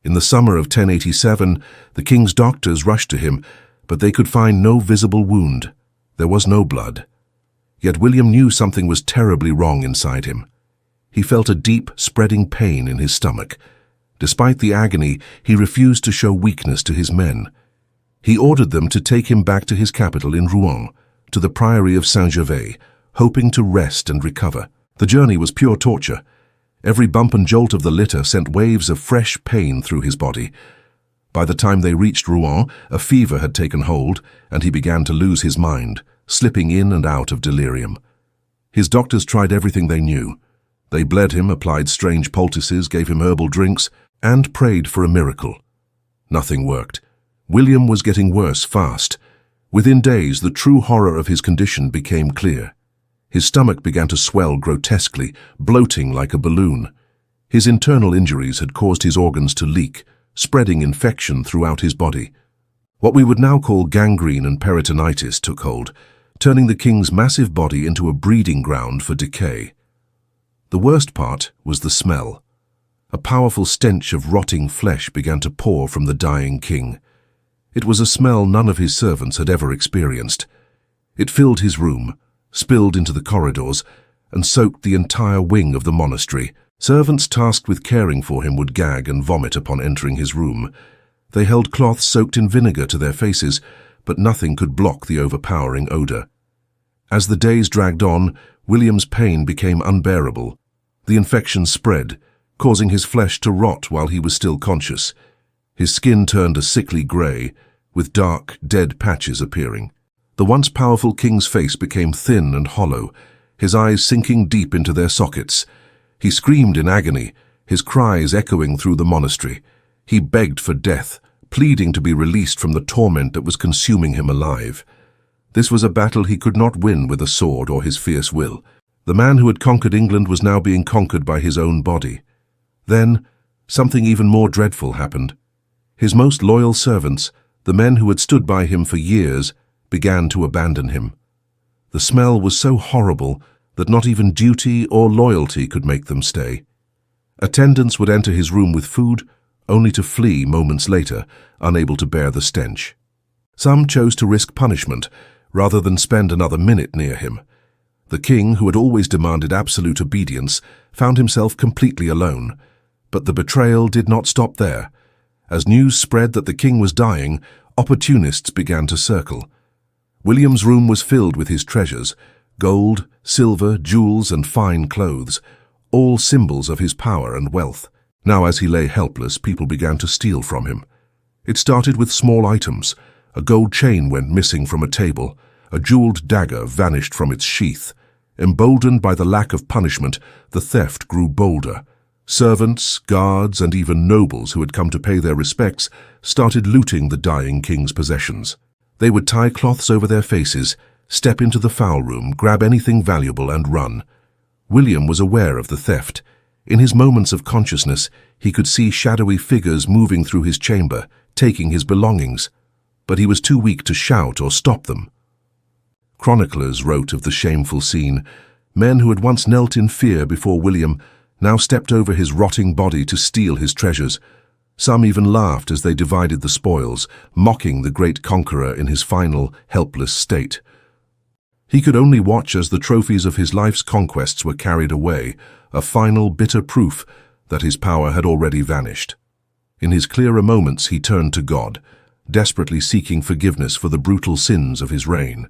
In the summer of 1087, the king's doctors rushed to him, but they could find no visible wound. There was no blood. Yet William knew something was terribly wrong inside him. He felt a deep, spreading pain in his stomach. Despite the agony, he refused to show weakness to his men. He ordered them to take him back to his capital in Rouen, to the priory of Saint-Gervais, hoping to rest and recover. The journey was pure torture. Every bump and jolt of the litter sent waves of fresh pain through his body. By the time they reached Rouen, a fever had taken hold, and he began to lose his mind, slipping in and out of delirium. His doctors tried everything they knew. They bled him, applied strange poultices, gave him herbal drinks, and prayed for a miracle. Nothing worked. William was getting worse fast. Within days, the true horror of his condition became clear. His stomach began to swell grotesquely, bloating like a balloon. His internal injuries had caused his organs to leak, spreading infection throughout his body. What we would now call gangrene and peritonitis took hold, turning the king's massive body into a breeding ground for decay. The worst part was the smell. A powerful stench of rotting flesh began to pour from the dying king. It was a smell none of his servants had ever experienced. It filled his room, spilled into the corridors, and soaked the entire wing of the monastery. Servants tasked with caring for him would gag and vomit upon entering his room. They held cloths soaked in vinegar to their faces, but nothing could block the overpowering odor. As the days dragged on, William's pain became unbearable. The infection spread, causing his flesh to rot while he was still conscious. His skin turned a sickly grey, with dark, dead patches appearing. The once powerful king's face became thin and hollow, his eyes sinking deep into their sockets. He screamed in agony, his cries echoing through the monastery. He begged for death, pleading to be released from the torment that was consuming him alive. This was a battle he could not win with a sword or his fierce will. The man who had conquered England was now being conquered by his own body. Then, something even more dreadful happened. His most loyal servants, the men who had stood by him for years, began to abandon him. The smell was so horrible that not even duty or loyalty could make them stay. Attendants would enter his room with food, only to flee moments later, unable to bear the stench. Some chose to risk punishment, rather than spend another minute near him. The king, who had always demanded absolute obedience, found himself completely alone. But the betrayal did not stop there. As news spread that the king was dying, opportunists began to circle. William's room was filled with his treasures, gold, silver, jewels, and fine clothes, all symbols of his power and wealth. Now, as he lay helpless, people began to steal from him. It started with small items. A gold chain went missing from a table. A jeweled dagger vanished from its sheath. Emboldened by the lack of punishment, the theft grew bolder. Servants, guards, and even nobles who had come to pay their respects started looting the dying king's possessions. They would tie cloths over their faces, step into the fowl room, grab anything valuable, and run. William was aware of the theft. In his moments of consciousness, he could see shadowy figures moving through his chamber, taking his belongings. But he was too weak to shout or stop them. Chroniclers wrote of the shameful scene. Men who had once knelt in fear before William now stepped over his rotting body to steal his treasures. Some even laughed as they divided the spoils, mocking the great conqueror in his final, helpless state. He could only watch as the trophies of his life's conquests were carried away, a final bitter proof that his power had already vanished. In his clearer moments he turned to God, desperately seeking forgiveness for the brutal sins of his reign.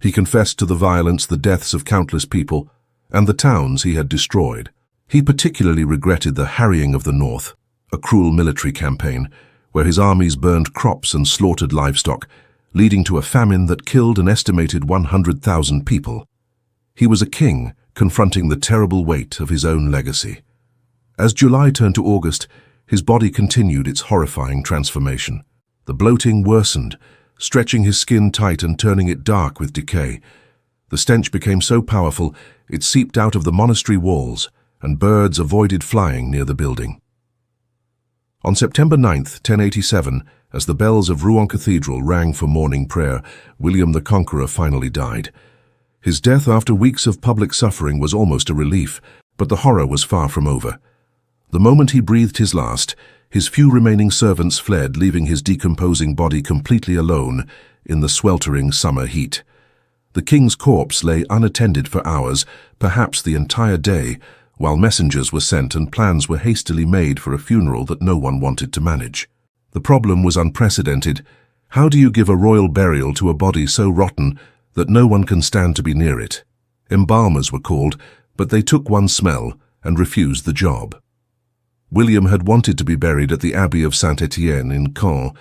He confessed to the violence, the deaths of countless people, and the towns he had destroyed. He particularly regretted the harrying of the North, a cruel military campaign, where his armies burned crops and slaughtered livestock, leading to a famine that killed an estimated 100,000 people. He was a king, confronting the terrible weight of his own legacy. As July turned to August, his body continued its horrifying transformation. The bloating worsened, stretching his skin tight and turning it dark with decay. The stench became so powerful, it seeped out of the monastery walls, and birds avoided flying near the building. On September 9th, 1087, as the bells of Rouen Cathedral rang for morning prayer, William the Conqueror finally died. His death after weeks of public suffering was almost a relief, but the horror was far from over. The moment he breathed his last, his few remaining servants fled, leaving his decomposing body completely alone in the sweltering summer heat. The king's corpse lay unattended for hours, perhaps the entire day, while messengers were sent and plans were hastily made for a funeral that no one wanted to manage. The problem was unprecedented. How do you give a royal burial to a body so rotten that no one can stand to be near it? Embalmers were called, but they took one smell and refused the job. William had wanted to be buried at the Abbey of Saint-Étienne in Caen,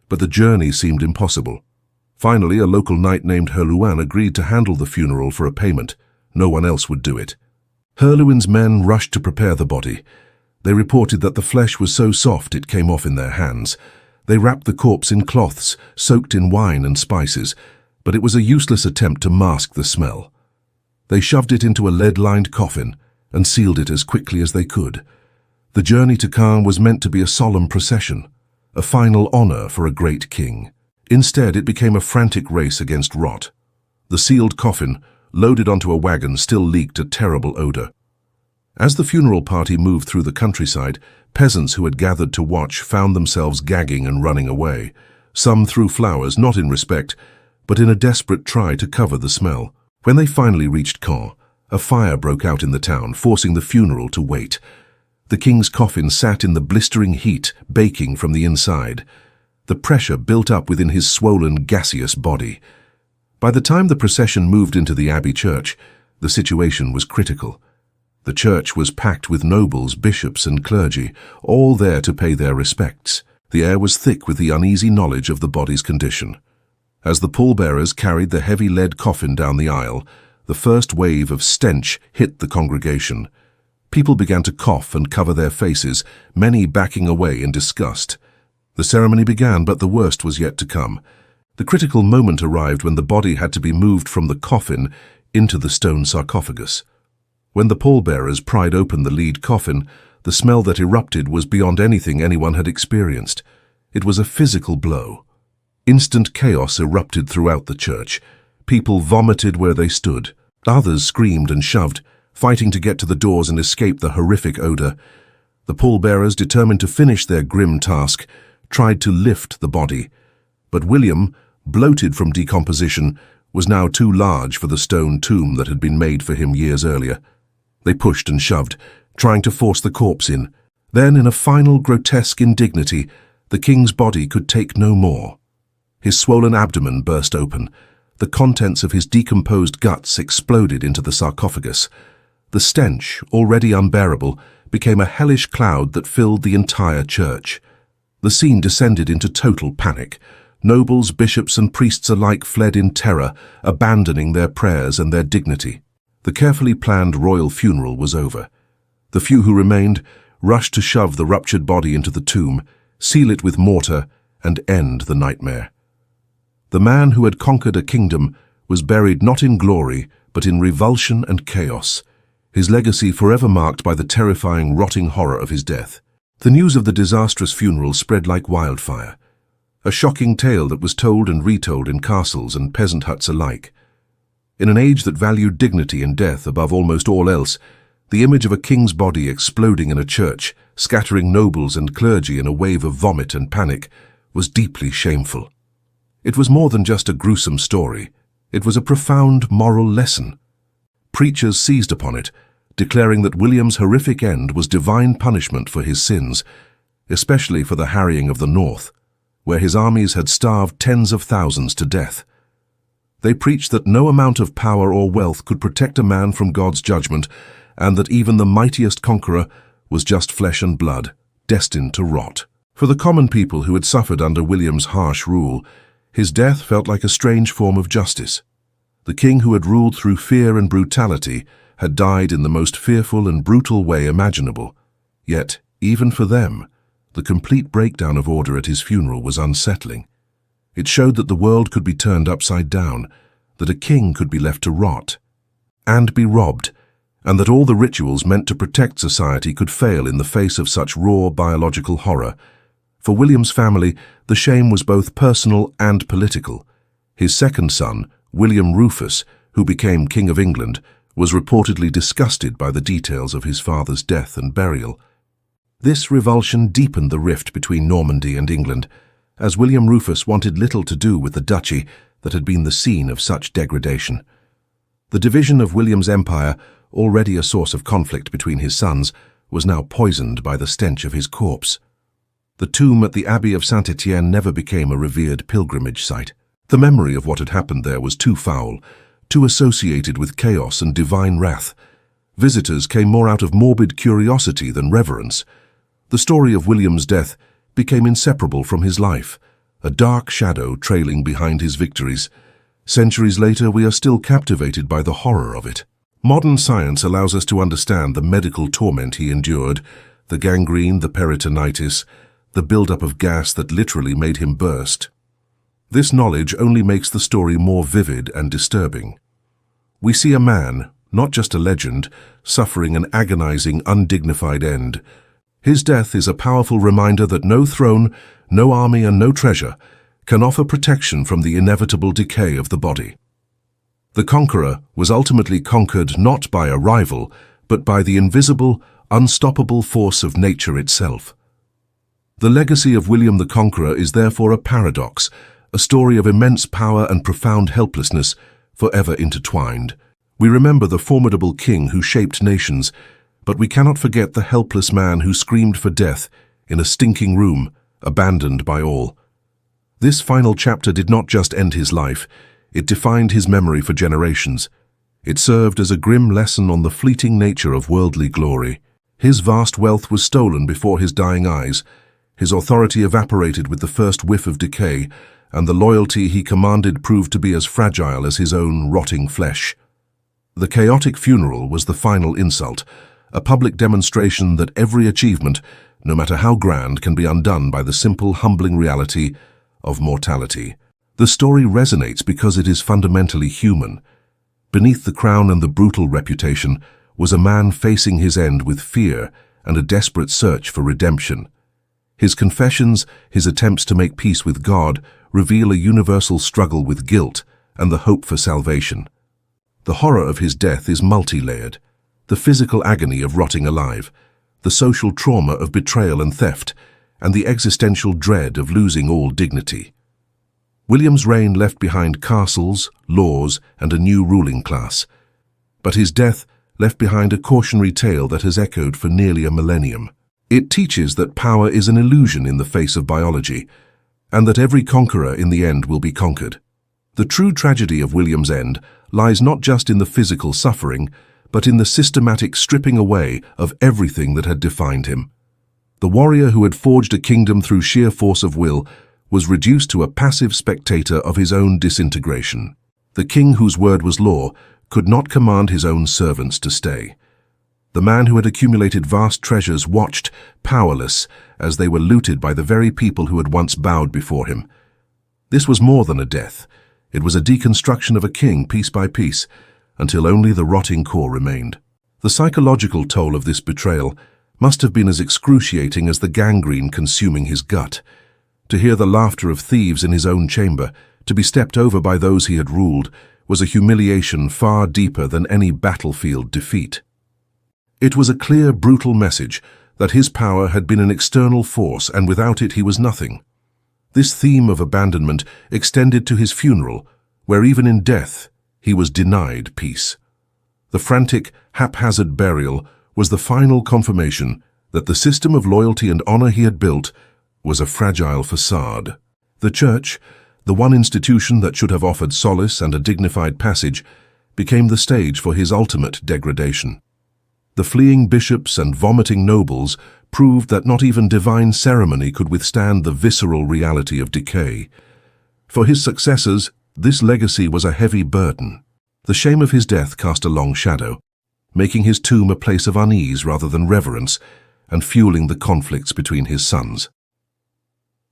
but the journey seemed impossible. Finally, a local knight named Herluin agreed to handle the funeral for a payment. No one else would do it. Herluin's men rushed to prepare the body. They reported that the flesh was so soft it came off in their hands. They wrapped the corpse in cloths, soaked in wine and spices, but it was a useless attempt to mask the smell. They shoved it into a lead-lined coffin and sealed it as quickly as they could. The journey to Caen was meant to be a solemn procession, a final honor for a great king. Instead, it became a frantic race against rot. The sealed coffin, loaded onto a wagon, still leaked a terrible odor. As the funeral party moved through the countryside, peasants who had gathered to watch found themselves gagging and running away. Some threw flowers, not in respect, but in a desperate try to cover the smell. When they finally reached Caen, a fire broke out in the town, forcing the funeral to wait. The king's coffin sat in the blistering heat, baking from the inside. The pressure built up within his swollen, gaseous body. By the time the procession moved into the abbey church, the situation was critical. The church was packed with nobles, bishops, and clergy, all there to pay their respects. The air was thick with the uneasy knowledge of the body's condition. As the pallbearers carried the heavy lead coffin down the aisle, the first wave of stench hit the congregation. People began to cough and cover their faces, many backing away in disgust. The ceremony began, but the worst was yet to come. The critical moment arrived when the body had to be moved from the coffin into the stone sarcophagus. When the pallbearers pried open the lead coffin, the smell that erupted was beyond anything anyone had experienced. It was a physical blow. Instant chaos erupted throughout the church. People vomited where they stood. Others screamed and shoved, fighting to get to the doors and escape the horrific odor. The pallbearers, determined to finish their grim task, tried to lift the body. But William, bloated from decomposition, was now too large for the stone tomb that had been made for him years earlier. They pushed and shoved, trying to force the corpse in. Then, in a final grotesque indignity, the king's body could take no more. His swollen abdomen burst open. The contents of his decomposed guts exploded into the sarcophagus. The stench, already unbearable, became a hellish cloud that filled the entire church. The scene descended into total panic. Nobles, bishops, and priests alike fled in terror, abandoning their prayers and their dignity. The carefully planned royal funeral was over. The few who remained rushed to shove the ruptured body into the tomb, seal it with mortar, and end the nightmare. The man who had conquered a kingdom was buried not in glory, but in revulsion and chaos, his legacy forever marked by the terrifying, rotting horror of his death. The news of the disastrous funeral spread like wildfire, a shocking tale that was told and retold in castles and peasant huts alike. In an age that valued dignity and death above almost all else, the image of a king's body exploding in a church, scattering nobles and clergy in a wave of vomit and panic, was deeply shameful. It was more than just a gruesome story. It was a profound moral lesson. Preachers seized upon it, declaring that William's horrific end was divine punishment for his sins, especially for the harrying of the north, where his armies had starved tens of thousands to death. They preached that no amount of power or wealth could protect a man from God's judgment, and that even the mightiest conqueror was just flesh and blood, destined to rot. For the common people who had suffered under William's harsh rule, his death felt like a strange form of justice. The king who had ruled through fear and brutality had died in the most fearful and brutal way imaginable. Yet, even for them, the complete breakdown of order at his funeral was unsettling. It showed that the world could be turned upside down, that a king could be left to rot and be robbed, and that all the rituals meant to protect society could fail in the face of such raw biological horror. For William's family, the shame was both personal and political. His second son, William Rufus, who became King of England, was reportedly disgusted by the details of his father's death and burial. This revulsion deepened the rift between Normandy and England, as William Rufus wanted little to do with the duchy that had been the scene of such degradation. The division of William's empire, already a source of conflict between his sons, was now poisoned by the stench of his corpse. The tomb at the Abbey of Saint-Étienne never became a revered pilgrimage site. The memory of what had happened there was too foul, too associated with chaos and divine wrath. Visitors came more out of morbid curiosity than reverence. The story of William's death became inseparable from his life, a dark shadow trailing behind his victories. Centuries later, we are still captivated by the horror of it. Modern science allows us to understand the medical torment he endured, the gangrene, the peritonitis, the buildup of gas that literally made him burst. This knowledge only makes the story more vivid and disturbing. We see a man, not just a legend, suffering an agonizing, undignified end. His death is a powerful reminder that no throne, no army, and no treasure can offer protection from the inevitable decay of the body. The Conqueror was ultimately conquered not by a rival, but by the invisible, unstoppable force of nature itself. The legacy of William the Conqueror is therefore a paradox, a story of immense power and profound helplessness, forever intertwined. We remember the formidable king who shaped nations, but we cannot forget the helpless man who screamed for death in a stinking room, abandoned by all. This final chapter did not just end his life, it defined his memory for generations. It served as a grim lesson on the fleeting nature of worldly glory. His vast wealth was stolen before his dying eyes, his authority evaporated with the first whiff of decay, and the loyalty he commanded proved to be as fragile as his own rotting flesh. The chaotic funeral was the final insult, a public demonstration that every achievement, no matter how grand, can be undone by the simple, humbling reality of mortality. The story resonates because it is fundamentally human. Beneath the crown and the brutal reputation was a man facing his end with fear and a desperate search for redemption. His confessions, his attempts to make peace with God, reveal a universal struggle with guilt and the hope for salvation. The horror of his death is multi-layered. The physical agony of rotting alive, the social trauma of betrayal and theft, and the existential dread of losing all dignity. William's reign left behind castles, laws, and a new ruling class. But his death left behind a cautionary tale that has echoed for nearly a millennium. It teaches that power is an illusion in the face of biology, and that every conqueror in the end will be conquered. The true tragedy of William's end lies not just in the physical suffering, but in the systematic stripping away of everything that had defined him. The warrior who had forged a kingdom through sheer force of will was reduced to a passive spectator of his own disintegration. The king whose word was law could not command his own servants to stay. The man who had accumulated vast treasures watched, powerless, as they were looted by the very people who had once bowed before him. This was more than a death. It was a deconstruction of a king piece by piece, until only the rotting core remained. The psychological toll of this betrayal must have been as excruciating as the gangrene consuming his gut. To hear the laughter of thieves in his own chamber, to be stepped over by those he had ruled, was a humiliation far deeper than any battlefield defeat. It was a clear, brutal message that his power had been an external force, and without it he was nothing. This theme of abandonment extended to his funeral, where even in death he was denied peace. The frantic, haphazard burial was the final confirmation that the system of loyalty and honor he had built was a fragile facade. The church, the one institution that should have offered solace and a dignified passage, became the stage for his ultimate degradation. The fleeing bishops and vomiting nobles proved that not even divine ceremony could withstand the visceral reality of decay. For his successors, this legacy was a heavy burden. The shame of his death cast a long shadow, making his tomb a place of unease rather than reverence, and fueling the conflicts between his sons.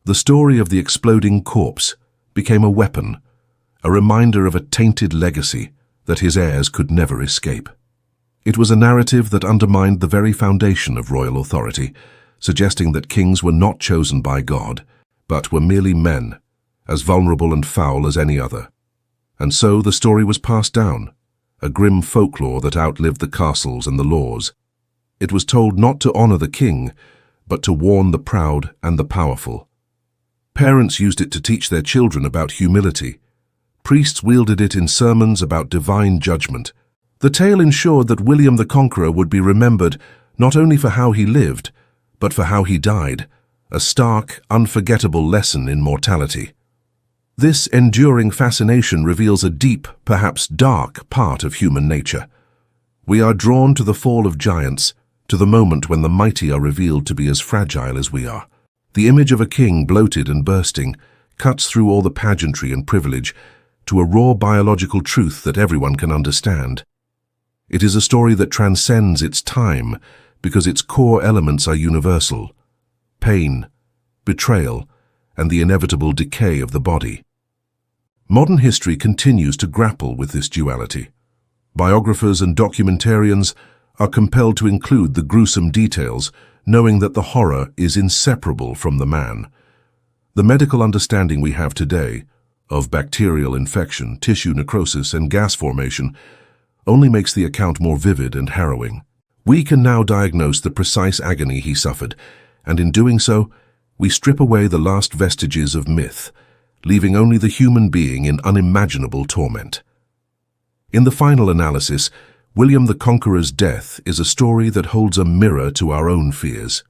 The story of the exploding corpse became a weapon, a reminder of a tainted legacy that his heirs could never escape. It was a narrative that undermined the very foundation of royal authority, suggesting that kings were not chosen by God, but were merely men, as vulnerable and foul as any other. And so the story was passed down, a grim folklore that outlived the castles and the laws. It was told not to honor the king, but to warn the proud and the powerful. Parents used it to teach their children about humility. Priests wielded it in sermons about divine judgment. The tale ensured that William the Conqueror would be remembered not only for how he lived, but for how he died, a stark, unforgettable lesson in mortality. This enduring fascination reveals a deep, perhaps dark, part of human nature. We are drawn to the fall of giants, to the moment when the mighty are revealed to be as fragile as we are. The image of a king bloated and bursting cuts through all the pageantry and privilege to a raw biological truth that everyone can understand. It is a story that transcends its time because its core elements are universal: pain, betrayal, and the inevitable decay of the body. Modern history continues to grapple with this duality. Biographers and documentarians are compelled to include the gruesome details, knowing that the horror is inseparable from the man. The medical understanding we have today of bacterial infection, tissue necrosis, and gas formation only makes the account more vivid and harrowing. We can now diagnose the precise agony he suffered, and in doing so, we strip away the last vestiges of myth, leaving only the human being in unimaginable torment. In the final analysis, William the Conqueror's death is a story that holds a mirror to our own fears.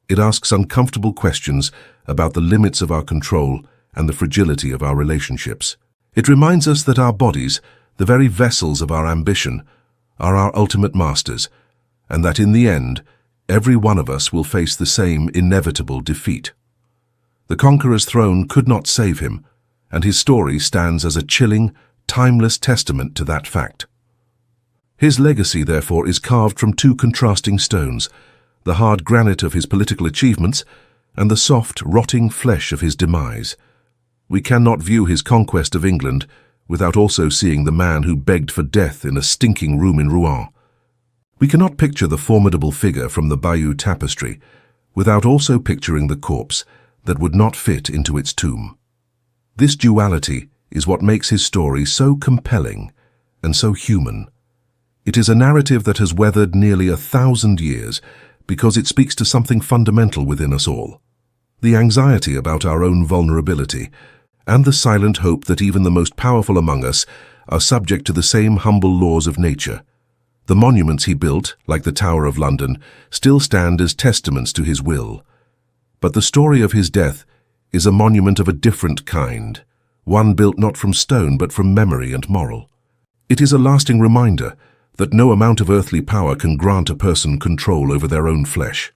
It asks uncomfortable questions about the limits of our control and the fragility of our relationships. It reminds us that our bodies, the very vessels of our ambition, are our ultimate masters, and that in the end, every one of us will face the same inevitable defeat. The Conqueror's throne could not save him, and his story stands as a chilling, timeless testament to that fact. His legacy, therefore, is carved from two contrasting stones, the hard granite of his political achievements and the soft, rotting flesh of his demise. We cannot view his conquest of England without also seeing the man who begged for death in a stinking room in Rouen. We cannot picture the formidable figure from the Bayeux Tapestry without also picturing the corpse that would not fit into its tomb. This duality is what makes his story so compelling and so human. It is a narrative that has weathered nearly 1,000 years because it speaks to something fundamental within us all: the anxiety about our own vulnerability and the silent hope that even the most powerful among us are subject to the same humble laws of nature. The monuments he built, like the Tower of London, still stand as testaments to his will. But the story of his death is a monument of a different kind, one built not from stone but from memory and moral. It is a lasting reminder that no amount of earthly power can grant a person control over their own flesh.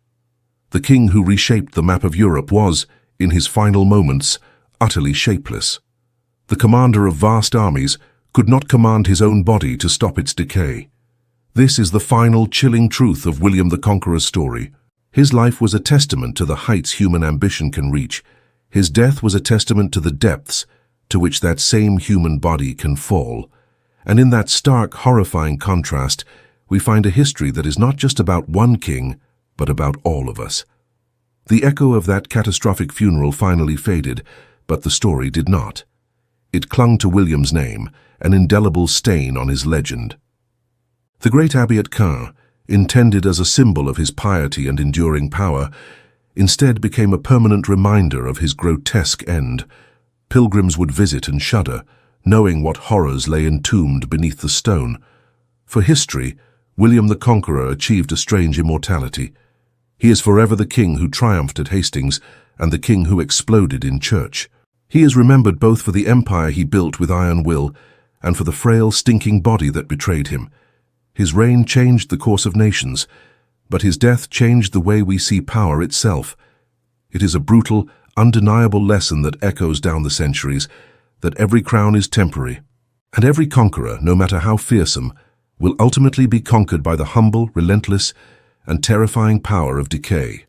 The king who reshaped the map of Europe was, in his final moments, utterly shapeless. The commander of vast armies could not command his own body to stop its decay. This is the final chilling truth of William the Conqueror's story. His life was a testament to the heights human ambition can reach. His death was a testament to the depths to which that same human body can fall. And in that stark, horrifying contrast, we find a history that is not just about one king, but about all of us. The echo of that catastrophic funeral finally faded, but the story did not. It clung to William's name, an indelible stain on his legend. The great abbey at Caen, intended as a symbol of his piety and enduring power, instead became a permanent reminder of his grotesque end. Pilgrims would visit and shudder, knowing what horrors lay entombed beneath the stone. For history, William the Conqueror achieved a strange immortality. He is forever the king who triumphed at Hastings and the king who exploded in church. He is remembered both for the empire he built with iron will and for the frail, stinking body that betrayed him. His reign changed the course of nations, but his death changed the way we see power itself. It is a brutal, undeniable lesson that echoes down the centuries, that every crown is temporary, and every conqueror, no matter how fearsome, will ultimately be conquered by the humble, relentless, and terrifying power of decay.